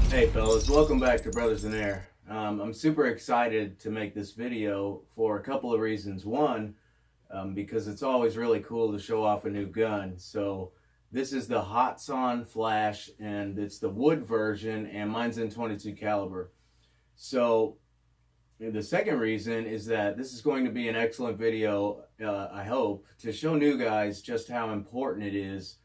Hey fellas, welcome back to Brothers in Air. I'm super excited to make this video for a couple of reasons. One, because it's always really cool to show off a new gun. So this is the Hatsan Flash, and it's the wood version, and mine's in 22 caliber. So the second reason is that this is going to be an excellent video, I hope, to show new guys just how important it is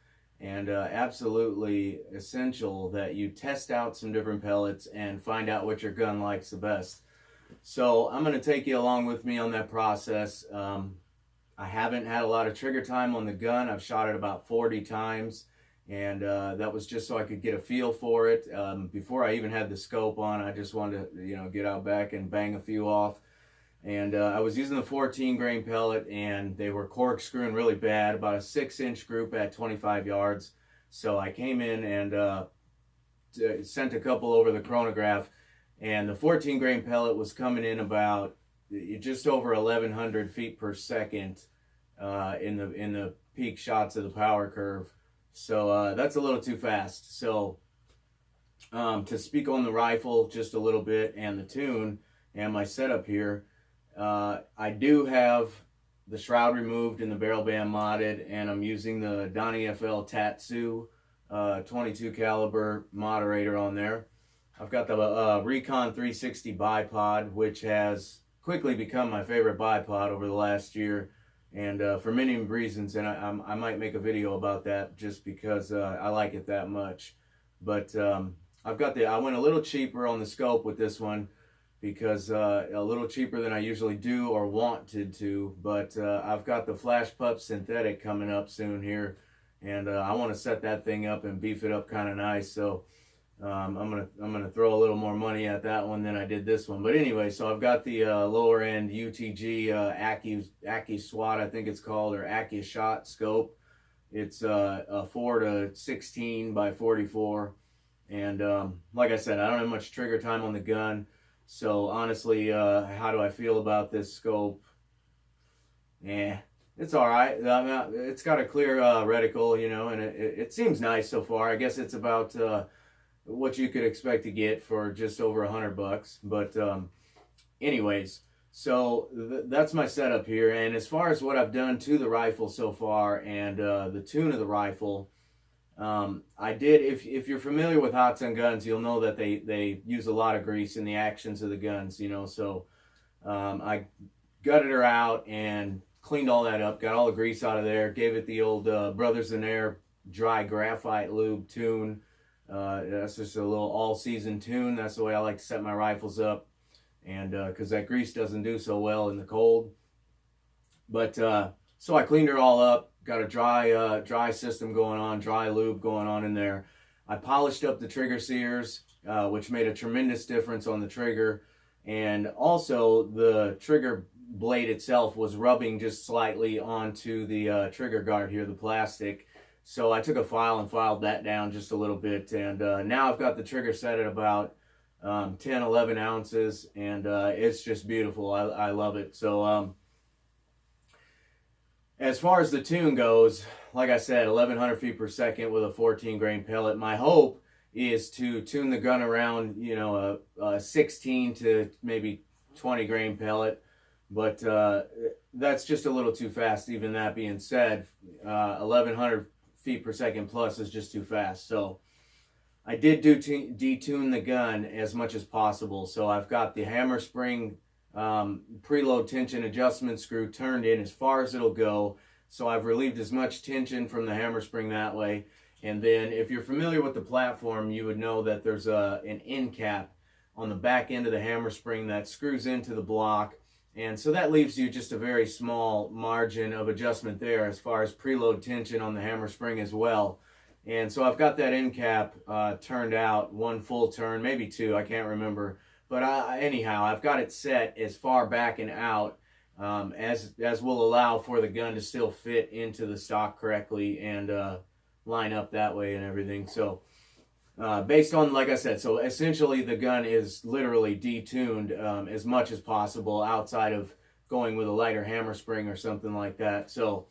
and absolutely essential that you test out some different pellets and find out what your gun likes the best. So I'm going to take you along with me on that process. I haven't had a lot of trigger time on the gun. I've shot it about 40 times, and that was just so I could get a feel for it. Before I even had the scope on, I just wanted to get out back and bang a few off. And I was using the 14 grain pellet, and they were corkscrewing really bad, about a 6-inch group at 25 yards. So I came in and sent a couple over the chronograph, and the 14 grain pellet was coming in about just over 1100 feet per second in the peak shots of the power curve. So that's a little too fast. So to speak on the rifle just a little bit and the tune and my setup here, I do have the shroud removed and the barrel band modded, and I'm using the Donnie FL Tatsu 22 caliber moderator on there. I've got the Recon 360 bipod, which has quickly become my favorite bipod over the last year, and for many reasons, and I might make a video about that just because I like it that much. But I went a little cheaper on the scope with this one, because a little cheaper than I usually do or wanted to, but I've got the Flash Pup synthetic coming up soon here, and I want to set that thing up and beef it up kind of nice. So I'm gonna throw a little more money at that one than I did this one. But anyway, so I've got the lower end UTG Aki SWAT, I think it's called, or Aki Shot scope. It's a 4 to 16 by 44, and like I said, I don't have much trigger time on the gun. So honestly, how do I feel about this scope? It's all right. It's got a clear reticle, and it seems nice so far. I guess it's about what you could expect to get for just over $100. But anyways, so that's my setup here. And as far as what I've done to the rifle so far and the tune of the rifle, I did, if you're familiar with Hatsan guns, you'll know that they use a lot of grease in the actions of the guns, so I gutted her out and cleaned all that up, got all the grease out of there, gave it the old Brothers in Air dry graphite lube tune. That's just a little all-season tune. That's the way I like to set my rifles up, and because that grease doesn't do so well in the cold. But so I cleaned her all up. Got a dry system going on, dry lube going on in there. I polished up the trigger sears, which made a tremendous difference on the trigger. And also the trigger blade itself was rubbing just slightly onto the trigger guard here, the plastic. So I took a file and filed that down just a little bit. And now I've got the trigger set at about 10, 11 ounces. And it's just beautiful. I love it. So as far as the tune goes, like I said, 1100 feet per second with a 14 grain pellet. My hope is to tune the gun around, a 16 to maybe 20 grain pellet. But that's just a little too fast. Even that being said, 1100 feet per second plus is just too fast. So I did detune the gun as much as possible. So I've got the hammer spring preload tension adjustment screw turned in as far as it'll go, so I've relieved as much tension from the hammer spring that way. And then if you're familiar with the platform, you would know that there's an end cap on the back end of the hammer spring that screws into the block, and so that leaves you just a very small margin of adjustment there as far as preload tension on the hammer spring as well. And so I've got that end cap turned out one full turn, maybe two, I can't remember. But anyhow, I've got it set as far back and out as will allow for the gun to still fit into the stock correctly and line up that way and everything. So based on, like I said, so essentially the gun is literally detuned as much as possible outside of going with a lighter hammer spring or something like that. So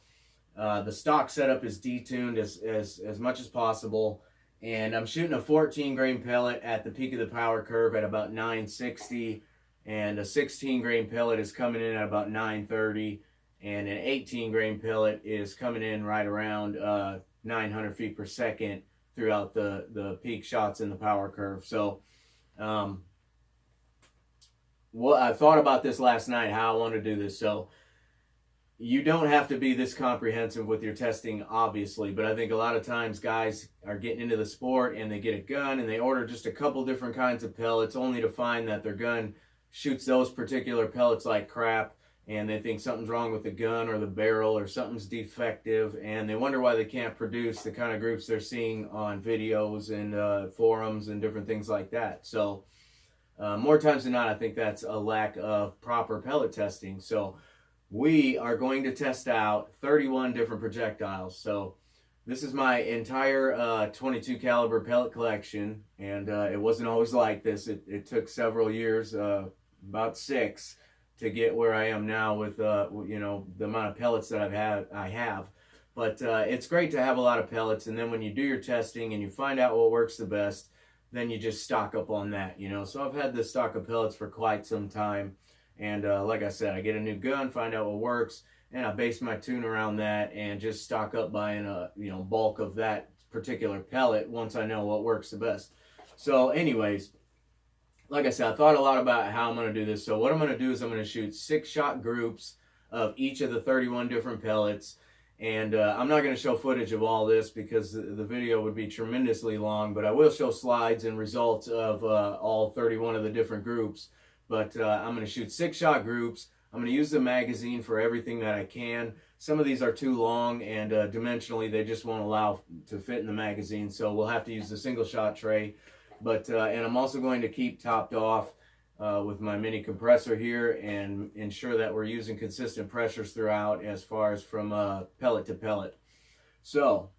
the stock setup is detuned as much as possible. And I'm shooting a 14 grain pellet at the peak of the power curve at about 960, and a 16 grain pellet is coming in at about 930, and an 18 grain pellet is coming in right around 900 feet per second throughout the peak shots in the power curve. So well, I thought about this last night, how I want to do this. So you don't have to be this comprehensive with your testing, obviously, but I think a lot of times guys are getting into the sport and they get a gun and they order just a couple different kinds of pellets only to find that their gun shoots those particular pellets like crap, and they think something's wrong with the gun or the barrel or something's defective, and they wonder why they can't produce the kind of groups they're seeing on videos and forums and different things like that. So more times than not, I think that's a lack of proper pellet testing. So we are going to test out 31 different projectiles. So this is my entire 22 caliber pellet collection, and it wasn't always like this. It took several years, about 6, to get where I am now with you know, the amount of pellets that I have. But it's great to have a lot of pellets, and then when you do your testing and you find out what works the best, then you just stock up on that, you know. So I've had this stock of pellets for quite some time. And like I said, I get a new gun, find out what works, and I base my tune around that and just stock up buying a, you know, bulk of that particular pellet once I know what works the best. So anyways, like I said, I thought a lot about how I'm going to do this. So what I'm going to do is I'm going to shoot 6-shot groups of each of the 31 different pellets. And I'm not going to show footage of all this because the video would be tremendously long, but I will show slides and results of all 31 of the different groups. But I'm going to shoot 6-shot groups. I'm going to use the magazine for everything that I can. Some of these are too long, and dimensionally they just won't allow to fit in the magazine, so we'll have to use the single-shot tray. But and I'm also going to keep topped off with my mini compressor here and ensure that we're using consistent pressures throughout as far as from pellet to pellet. So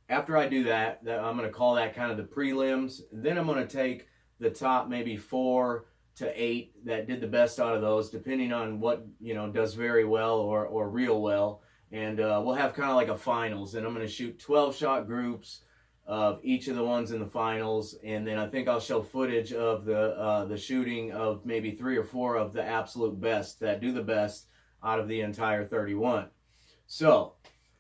after I do that, I'm going to call that kind of the prelims. Then I'm going to take the top maybe 4 to 8 that did the best out of those, depending on what, you know, does very well or real well, and we'll have kind of like a finals, and I'm going to shoot 12-shot groups of each of the ones in the finals, and then I think I'll show footage of the shooting of maybe 3 or 4 of the absolute best that do the best out of the entire 31. So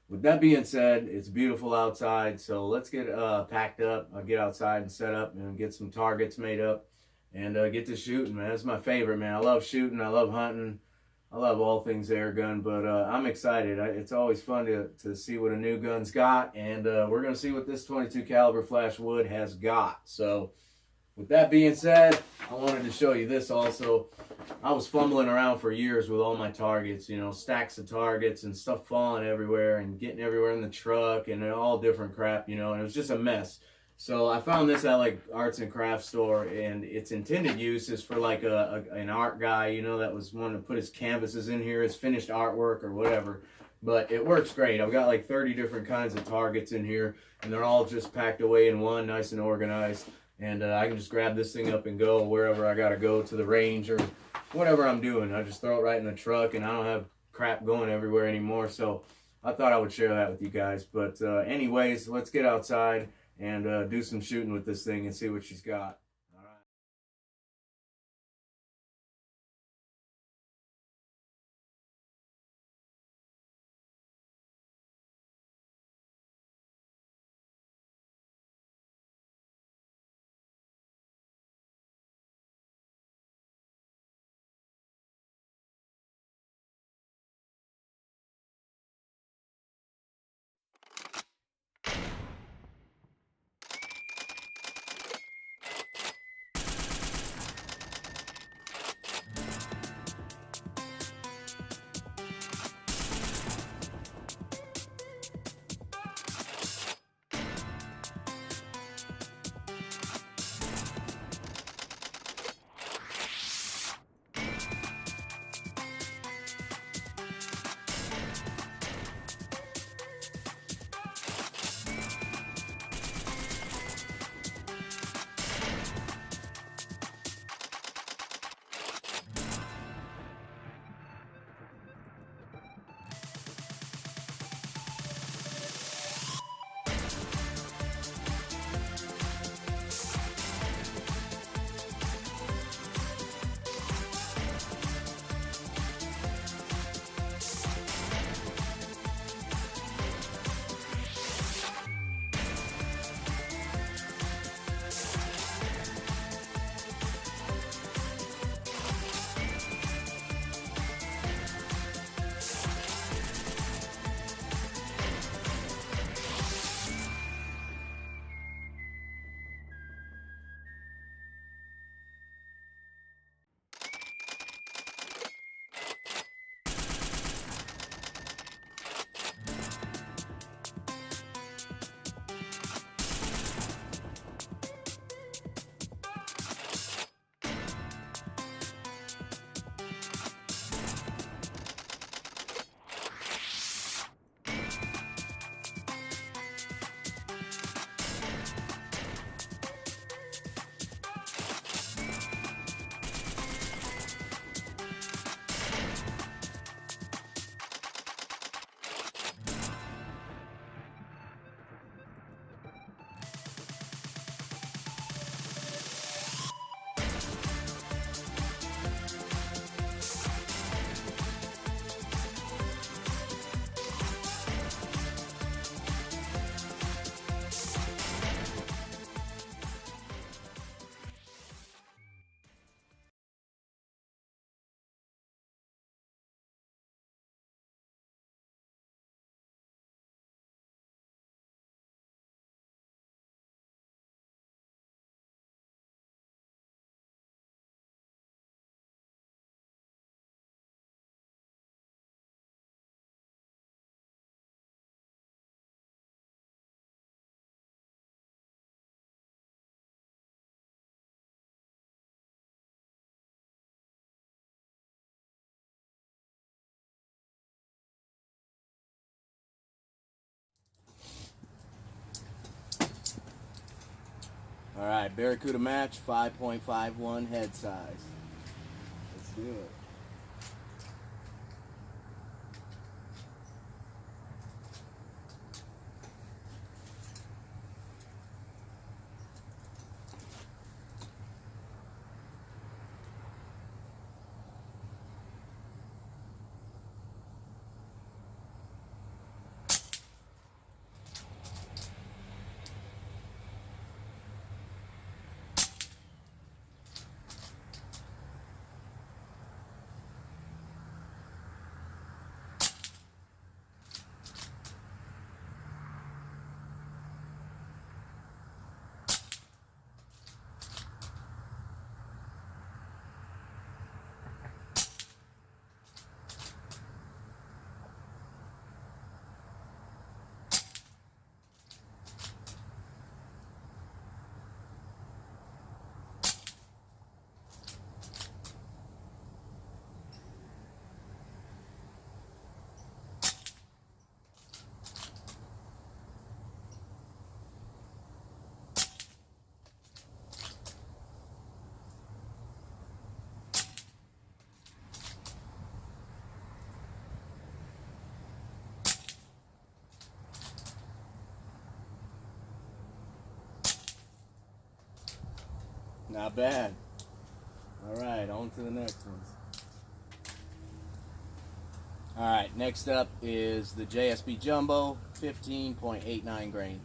with that being said, it's beautiful outside, so let's get packed up. I'll get outside and set up and get some targets made up and get to shooting, man. That's my favorite, man. I love shooting, I love hunting, I love all things air gun, but I'm excited. It's always fun to see what a new gun's got, and we're going to see what this 22 caliber Flash Wood has got. So with that being said, I wanted to show you this also. I was fumbling around for years with all my targets, you know, stacks of targets and stuff falling everywhere and getting everywhere in the truck and all different crap, you know, and it was just a mess. So I found this at like arts and crafts store, and its intended use is for like an art guy, you know, that was wanting to put his canvases in here, his finished artwork or whatever. But it works great. I've got like 30 different kinds of targets in here, and they're all just packed away in one, nice and organized. And I can just grab this thing up and go wherever I got to go, to the range or whatever I'm doing. I just throw it right in the truck, and I don't have crap going everywhere anymore. So I thought I would share that with you guys. But anyways, let's get outside and do some shooting with this thing and see what she's got. All right. All right, Barracuda match, 5.51 head size. Let's do it. Not bad. All right, on to the next ones. All right, next up is the JSB Jumbo, 15.89 grain.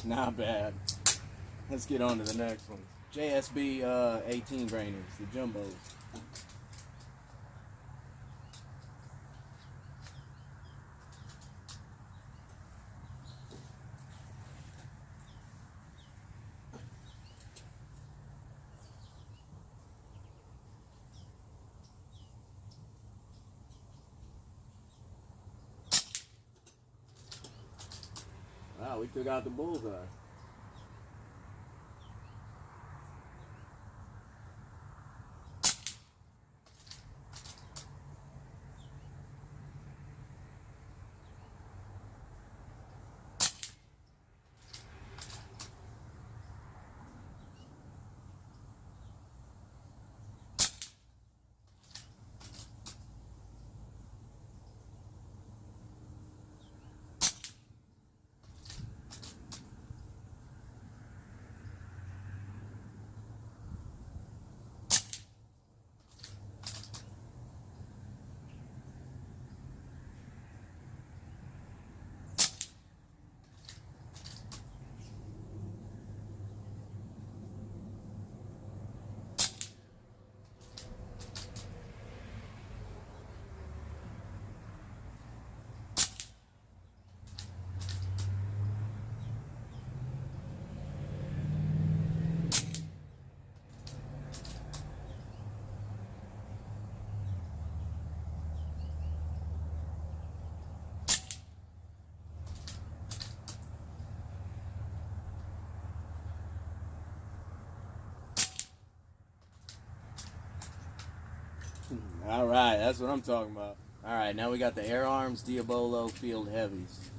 Not bad. Let's get on to the next one. JSB 18 grainers, the jumbos. Wow, we took out the bullseye. All right, that's what I'm talking about. All right, now we got the Air Arms Diabolo Field Heavies.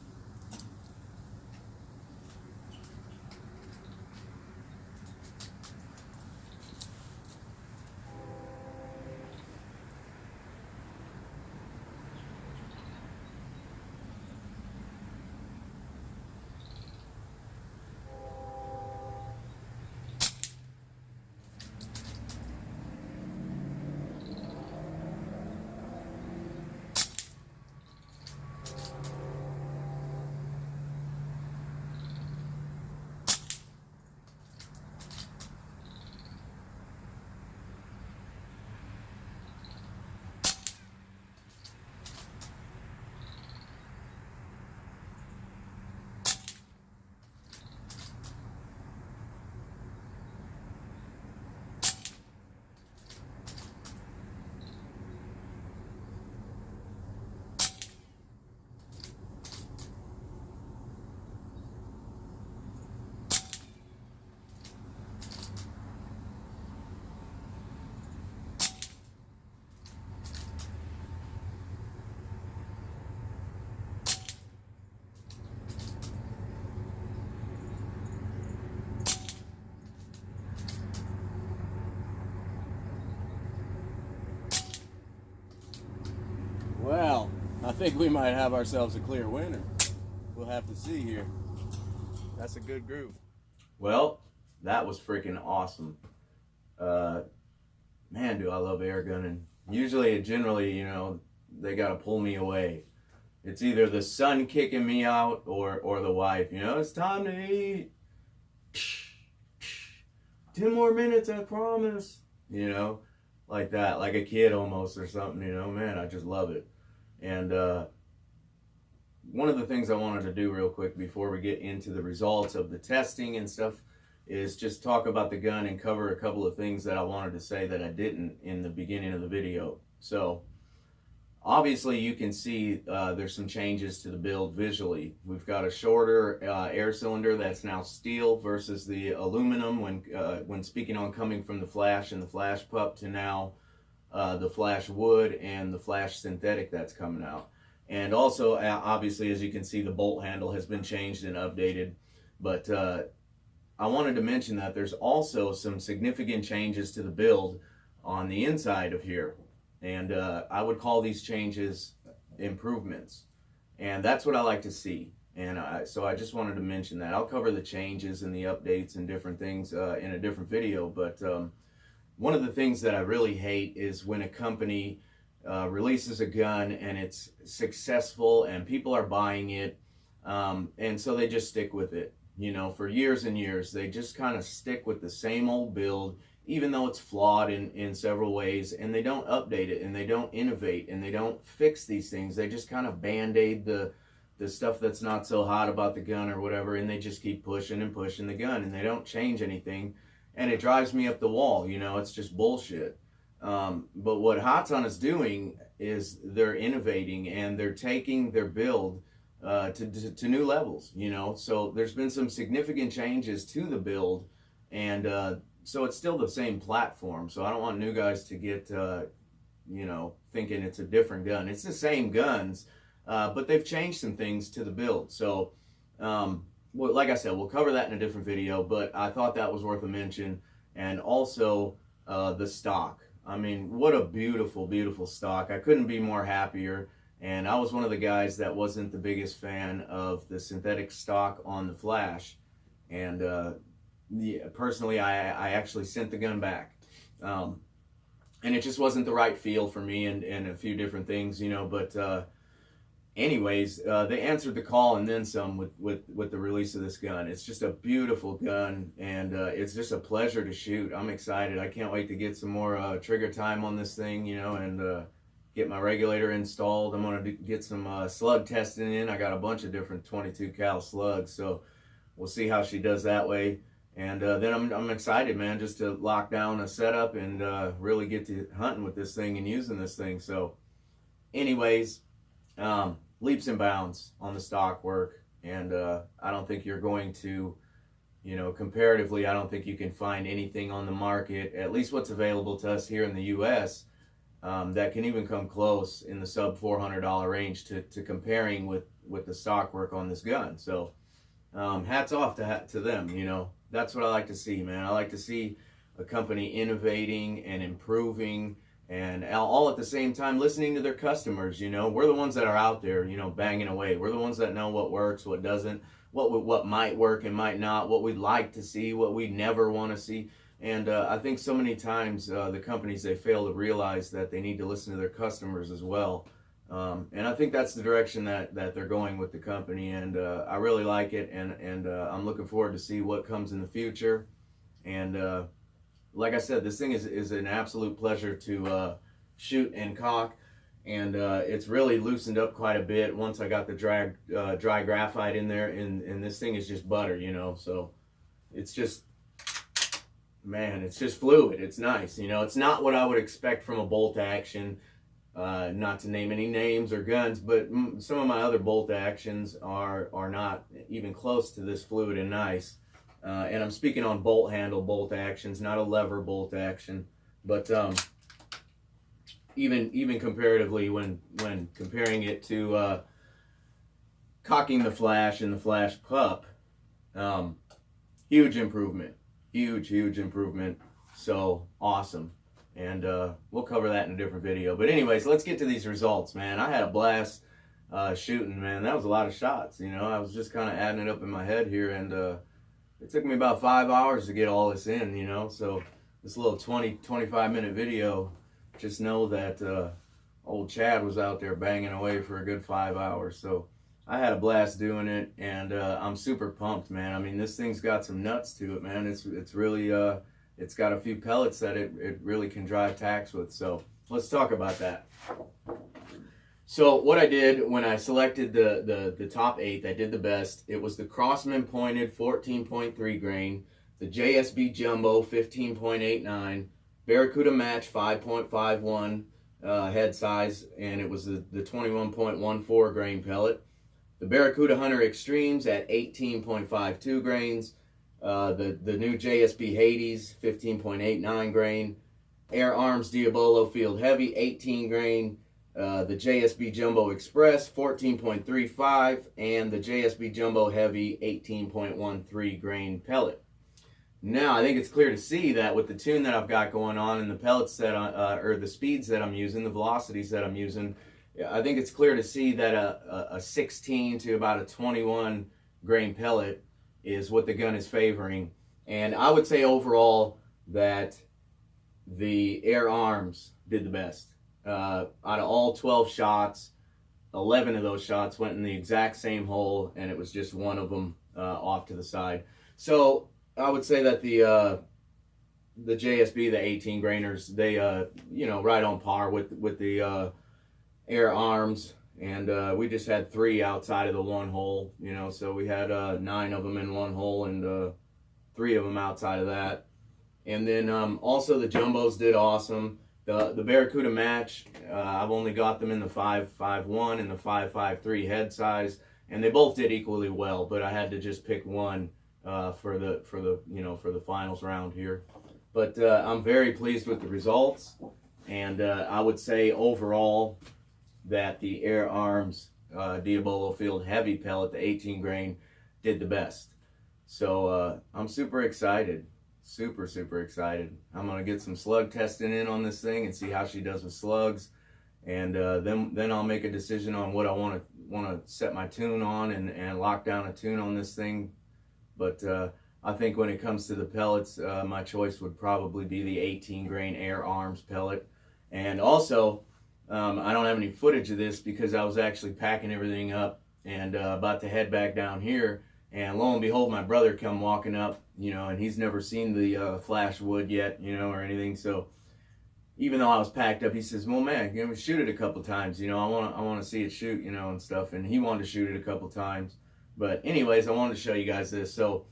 Well, I think we might have ourselves a clear winner. We'll have to see here. That's a good group. Well, that was freaking awesome. Man, do I love air gunning. Usually, generally, you know, they got to pull me away. It's either the son kicking me out or the wife. You know, it's time to eat. 10 more minutes, I promise. You know, like that, like a kid almost or something, you know. Man, I just love it. And one of the things I wanted to do real quick before we get into the results of the testing and stuff is just talk about the gun and cover a couple of things that I wanted to say that I didn't in the beginning of the video. So obviously you can see there's some changes to the build visually. We've got a shorter air cylinder that's now steel versus the aluminum when speaking on coming from the Flash and the Flash Pup to now the Flash Wood and the Flash Synthetic that's coming out. And also, obviously, as you can see, the bolt handle has been changed and updated. But I wanted to mention that there's also some significant changes to the build on the inside of here. And I would call these changes improvements. And that's what I like to see. And so I just wanted to mention that. I'll cover the changes and the updates and different things in a different video. But one of the things that I really hate is when a company releases a gun and it's successful and people are buying it, and so they just stick with it. You know, for years and years, they just kind of stick with the same old build, even though it's flawed in several ways, and they don't update it and they don't innovate and they don't fix these things. They just kind of band-aid the stuff that's not so hot about the gun or whatever, and they just keep pushing and pushing the gun and they don't change anything. And it drives me up the wall, you know, it's just bullshit. But what Hatsan is doing is they're innovating and they're taking their build to new levels, you know. So there's been some significant changes to the build, and so it's still the same platform. So I don't want new guys to get, you know, thinking it's a different gun. It's the same guns, but they've changed some things to the build. So well, like I said, we'll cover that in a different video, but I thought that was worth a mention. And also the stock. I mean, what a beautiful, beautiful stock. I couldn't be more happier. And I was one of the guys that wasn't the biggest fan of the synthetic stock on the Flash. And personally, I actually sent the gun back. And it just wasn't the right feel for me and a few different things, you know, but anyways, they answered the call and then some with the release of this gun. It's just a beautiful gun, and it's just a pleasure to shoot. I'm excited. I can't wait to get some more trigger time on this thing, you know, and get my regulator installed. I'm going to get some slug testing in. I got a bunch of different 22 cal slugs, so we'll see how she does that way. And then I'm excited, man, just to lock down a setup and really get to hunting with this thing and using this thing. So anyways, leaps and bounds on the stock work, and I don't think you're going to, you know, comparatively, I don't think you can find anything on the market, at least what's available to us here in the US, that can even come close in the sub $400 range to comparing with the stock work on this gun. So hats off to them. You know, that's what I like to see, man. I like to see a company innovating and improving, and all at the same time listening to their customers. You know, we're the ones that are out there, you know, banging away. We're the ones that know what works, what doesn't, what might work and might not, what we'd like to see, what we never want to see. And I think so many times the companies, they fail to realize that they need to listen to their customers as well. And I think that's the direction that they're going with the company, and I really like it, and I'm looking forward to see what comes in the future. And like I said, this thing is an absolute pleasure to shoot and cock, and it's really loosened up quite a bit once I got the dry graphite in there, and this thing is just butter, you know. So it's just, man, it's just fluid. It's nice, you know. It's not what I would expect from a bolt action. Not to name any names or guns, but some of my other bolt actions are not even close to this fluid and nice. And I'm speaking on bolt handle bolt actions, not a lever bolt action. But even comparatively, when comparing it to cocking the Flash and the Flash Pup, huge improvement, huge improvement. So awesome. And we'll cover that in a different video. But anyways, let's get to these results, man. I had a blast shooting, man. That was a lot of shots, you know. I was just kind of adding it up in my head here, and it took me about 5 hours to get all this in, you know. So this little 25 minute video, just know that old Chad was out there banging away for a good 5 hours. So I had a blast doing it, and I'm super pumped, man. I mean, this thing's got some nuts to it, man. It's really it's got a few pellets that it really can drive tacks with. So let's talk about that. So what I did when I selected the top 8 that did the best, it was the Crossman pointed 14.3 grain, the JSB Jumbo 15.89, Barracuda Match 5.51 head size, and it was the 21.14 grain pellet. The Barracuda Hunter Extremes at 18.52 grains. The new JSB Hades 15.89 grain, Air Arms Diabolo Field Heavy 18 grain, the JSB Jumbo Express 14.35, and the JSB Jumbo Heavy 18.13 grain pellet. Now I think it's clear to see that with the tune that I've got going on and the pellets that or the speeds that I'm using, the velocities that I'm using, I think it's clear to see that a 16 to about a 21 grain pellet is what the gun is favoring. And I would say overall that the Air Arms did the best. Out of all 12 shots, 11 of those shots went in the exact same hole, and it was just one of them off to the side. So I would say that the JSB, the 18 grainers, they you know, right on par with the Air Arms. And we just had 3 outside of the one hole, you know, so we had 9 of them in one hole and 3 of them outside of that. And then also the Jumbos did awesome. The Barracuda Match, I've only got them in the 5.51 and the 5.53 head size, and they both did equally well, but I had to just pick one for the finals round here. But I'm very pleased with the results, and I would say overall that the Air Arms Diabolo Field Heavy pellet, the 18 grain, did the best. So I'm super excited, super excited. I'm gonna get some slug testing in on this thing and see how she does with slugs, and then I'll make a decision on what I want to set my tune on and lock down a tune on this thing. But I think when it comes to the pellets, my choice would probably be the 18 grain Air Arms pellet. And also, I don't have any footage of this because I was actually packing everything up and about to head back down here, and lo and behold, my brother come walking up, you know, and he's never seen the Flash Wood yet, you know, or anything. So even though I was packed up, he says, well, man, you know, shoot it a couple times, you know, I want to see it shoot, you know, and stuff. And he wanted to shoot it a couple times. But anyways, I wanted to show you guys this. So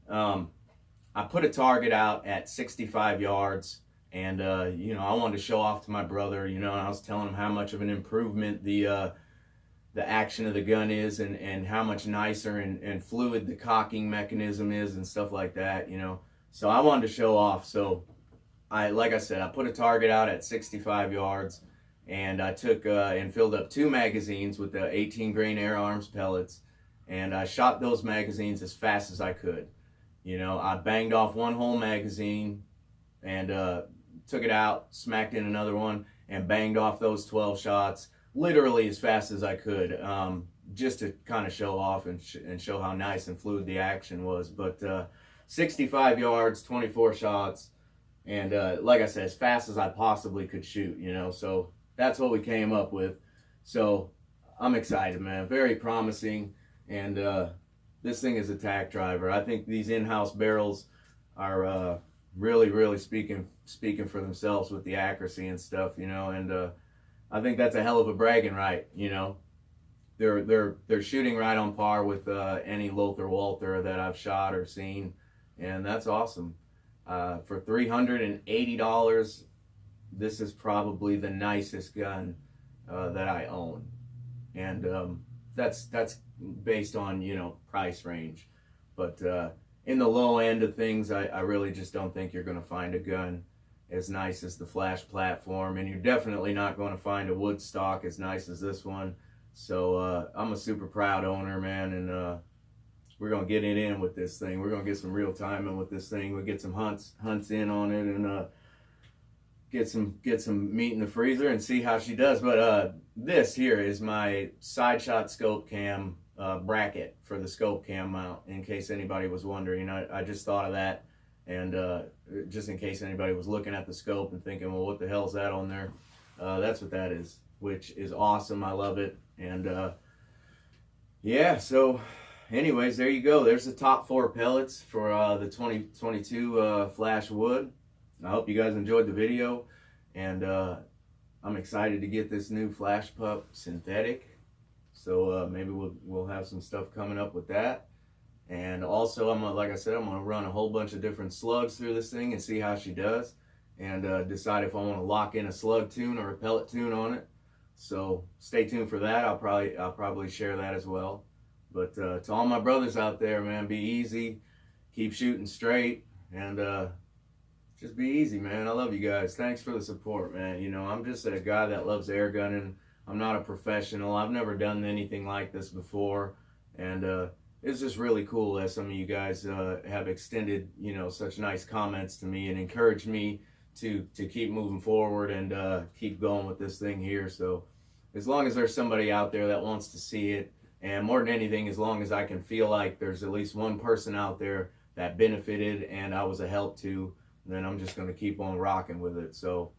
I put a target out at 65 yards. And, you know, I wanted to show off to my brother, you know, and I was telling him how much of an improvement the action of the gun is, and how much nicer and fluid the cocking mechanism is and stuff like that, you know. So I wanted to show off. So like I said, I put a target out at 65 yards, and I took and filled up 2 magazines with the 18 grain air arms pellets, and I shot those magazines as fast as I could. You know, I banged off 1 whole magazine and took it out, smacked in another one, and banged off those 12 shots literally as fast as I could, just to kind of show off and show how nice and fluid the action was. But 65 yards, 24 shots, and like I said, as fast as I possibly could shoot, you know. So that's what we came up with. So I'm excited, man. Very promising. And this thing is a tack driver. I think these in-house barrels are really speaking for themselves with the accuracy and stuff, you know. And I think that's a hell of a bragging right, you know. They're shooting right on par with any Lothar Walther that I've shot or seen, and that's awesome. For $380, this is probably the nicest gun that I own, and that's based on, you know, price range. But in the low end of things, I really just don't think you're going to find a gun as nice as the Flash platform, and you're definitely not going to find a wood stock as nice as this one. So I'm a super proud owner, man, and we're gonna get it in with this thing. We're gonna get some real time in with this thing. We'll get some hunts in on it, and get some meat in the freezer and see how she does. But this here is my side shot scope cam bracket for the scope cam mount, in case anybody was wondering. I just thought of that, and just in case anybody was looking at the scope and thinking, well, what the hell is that on there? That's what that is, which is awesome. I love it. And yeah, so anyways, there you go. There's the top 4 pellets for the 2022 Flash Wood. I hope you guys enjoyed the video, and I'm excited to get this new Flash Pup synthetic. So maybe we'll have some stuff coming up with that. And also, like I said, I'm gonna run a whole bunch of different slugs through this thing and see how she does, and decide if I want to lock in a slug tune or a pellet tune on it. So stay tuned for that. I'll probably share that as well. But to all my brothers out there, man, be easy, keep shooting straight, and just be easy, man. I love you guys. Thanks for the support, man. You know, I'm just a guy that loves air gunning. I'm not a professional. I've never done anything like this before, and it's just really cool that some of you guys have extended, you know, such nice comments to me and encouraged me to keep moving forward and keep going with this thing here. So as long as there's somebody out there that wants to see it, and more than anything, as long as I can feel like there's at least one person out there that benefited and I was a help to, then I'm just going to keep on rocking with it. So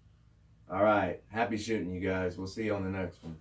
all right, happy shooting, you guys. We'll see you on the next one.